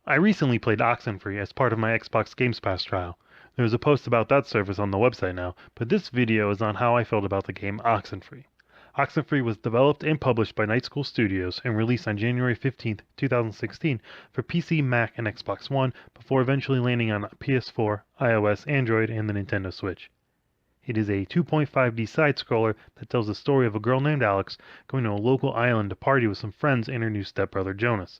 I recently played Oxenfree as part of my Xbox Games Pass trial. There's a post about that service on the website now, but this video is on how I felt about the game Oxenfree. Oxenfree was developed and published by Night School Studios and released on January 15, 2016 for PC, Mac, and Xbox One before eventually landing on PS4, iOS, Android, and the Nintendo Switch. It is a 2.5D side-scroller that tells the story of a girl named Alex going to a local island to party with some friends and her new stepbrother Jonas.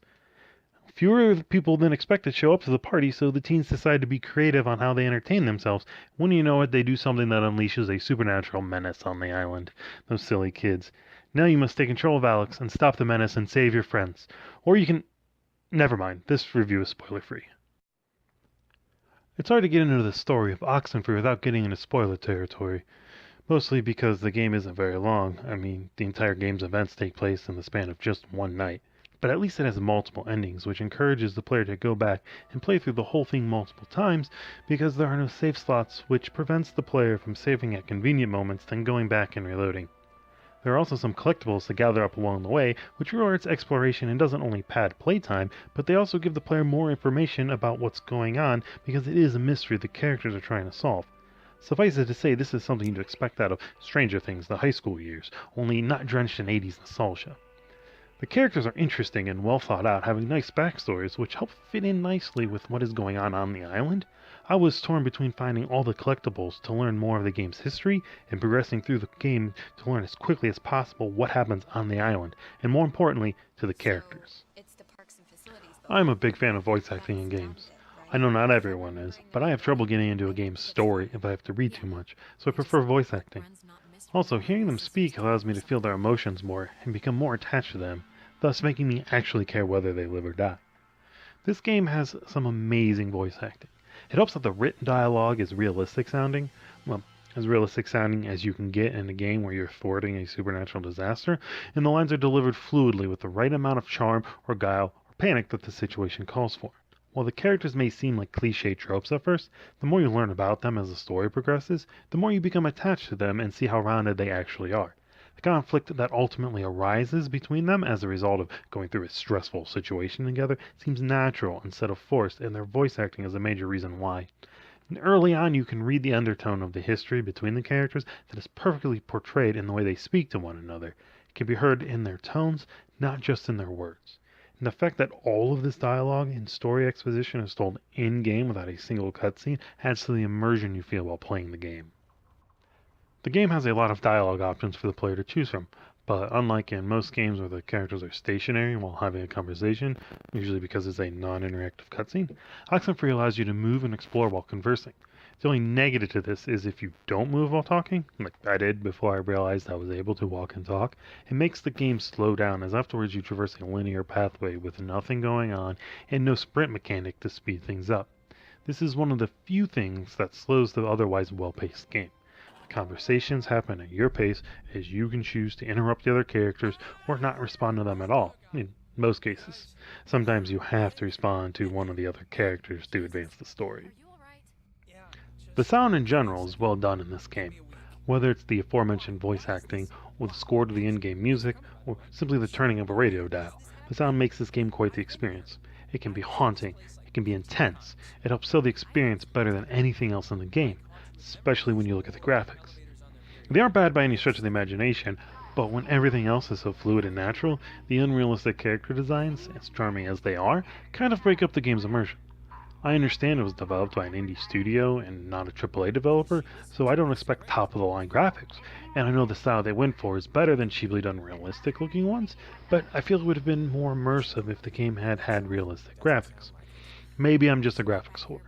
Fewer people than expected show up to the party, so the teens decide to be creative on how they entertain themselves. When you know it, they do something that unleashes a supernatural menace on the island. Those silly kids. Now you must take control of Alex and stop the menace and save your friends. Or you can... Never mind, this review is spoiler-free. It's hard to get into the story of Oxenfree without getting into spoiler territory. Mostly because the game isn't very long. I mean, the entire game's events take place in the span of just one night. But at least it has multiple endings, which encourages the player to go back and play through the whole thing multiple times, because there are no save slots, which prevents the player from saving at convenient moments then going back and reloading. There are also some collectibles to gather up along the way, which rewards exploration and doesn't only pad playtime, but they also give the player more information about what's going on, because it is a mystery the characters are trying to solve. Suffice it to say, this is something you'd expect out of Stranger Things, the high school years, only not drenched in 80s nostalgia. The characters are interesting and well thought out, having nice backstories, which help fit in nicely with what is going on the island. I was torn between finding all the collectibles to learn more of the game's history, and progressing through the game to learn as quickly as possible what happens on the island, and more importantly, to the characters. I'm a big fan of voice acting in games. I know not everyone is, but I have trouble getting into a game's story if I have to read too much, so I prefer voice acting. Also, hearing them speak allows me to feel their emotions more and become more attached to them, thus making me actually care whether they live or die. This game has some amazing voice acting. It helps that the written dialogue is realistic sounding, well, as realistic sounding as you can get in a game where you're thwarting a supernatural disaster, and the lines are delivered fluidly with the right amount of charm or guile or panic that the situation calls for. While the characters may seem like cliché tropes at first, the more you learn about them as the story progresses, the more you become attached to them and see how rounded they actually are. The conflict that ultimately arises between them as a result of going through a stressful situation together seems natural instead of forced, and their voice acting is a major reason why. And early on, you can read the undertone of the history between the characters that is perfectly portrayed in the way they speak to one another. It can be heard in their tones, not just in their words. And the fact that all of this dialogue and story exposition is told in-game without a single cutscene adds to the immersion you feel while playing the game. The game has a lot of dialogue options for the player to choose from, but unlike in most games where the characters are stationary while having a conversation, usually because it's a non-interactive cutscene, Oxenfree allows you to move and explore while conversing. The only negative to this is if you don't move while talking, like I did before I realized I was able to walk and talk, it makes the game slow down as afterwards you traverse a linear pathway with nothing going on and no sprint mechanic to speed things up. This is one of the few things that slows the otherwise well-paced game. The conversations happen at your pace as you can choose to interrupt the other characters or not respond to them at all, in most cases. Sometimes you have to respond to one of the other characters to advance the story. The sound in general is well done in this game, whether it's the aforementioned voice acting, or the score to the in-game music, or simply the turning of a radio dial. The sound makes this game quite the experience. It can be haunting, it can be intense, it helps sell the experience better than anything else in the game, especially when you look at the graphics. They aren't bad by any stretch of the imagination, but when everything else is so fluid and natural, the unrealistic character designs, as charming as they are, kind of break up the game's immersion. I understand it was developed by an indie studio and not a AAA developer, so I don't expect top-of-the-line graphics, and I know the style they went for is better than cheaply done realistic-looking ones, but I feel it would have been more immersive if the game had had realistic graphics. Maybe I'm just a graphics whore.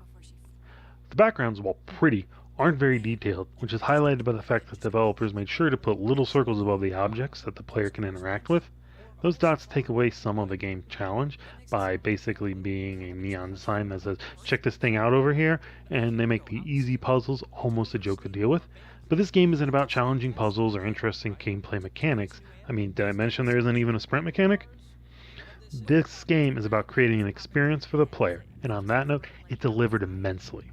The backgrounds, while pretty, aren't very detailed, which is highlighted by the fact that developers made sure to put little circles above the objects that the player can interact with. Those dots take away some of the game challenge by basically being a neon sign that says, check this thing out over here, and they make the easy puzzles almost a joke to deal with. But this game isn't about challenging puzzles or interesting gameplay mechanics. I mean, did I mention there isn't even a sprint mechanic? This game is about creating an experience for the player, and on that note, it delivered immensely.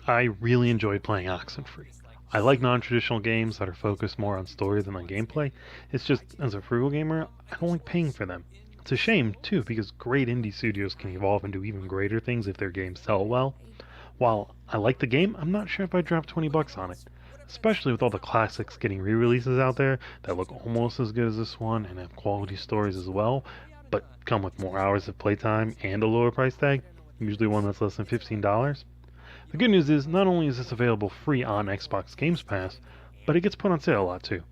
I really enjoyed playing Oxenfree. I like non-traditional games that are focused more on story than on gameplay. It's just, as a frugal gamer, I don't like paying for them. It's a shame, too, because great indie studios can evolve into even greater things if their games sell well. While I like the game, I'm not sure if I'd drop 20 bucks on it, especially with all the classics getting re-releases out there that look almost as good as this one and have quality stories as well, but come with more hours of playtime and a lower price tag, usually one that's less than $15. The good news is, not only is this available free on Xbox Games Pass, but it gets put on sale a lot too.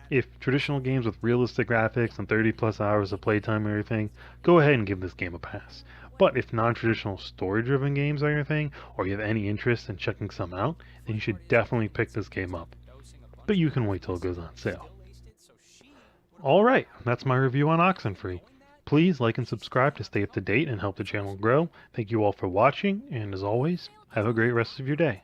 If traditional games with realistic graphics and 30 plus hours of playtime are your thing, go ahead and give this game a pass. But if non-traditional story-driven games are your thing, or you have any interest in checking some out, then you should definitely pick this game up. But you can wait till it goes on sale. Alright, that's my review on Oxenfree. Please like and subscribe to stay up to date and help the channel grow. Thank you all for watching, and as always, have a great rest of your day.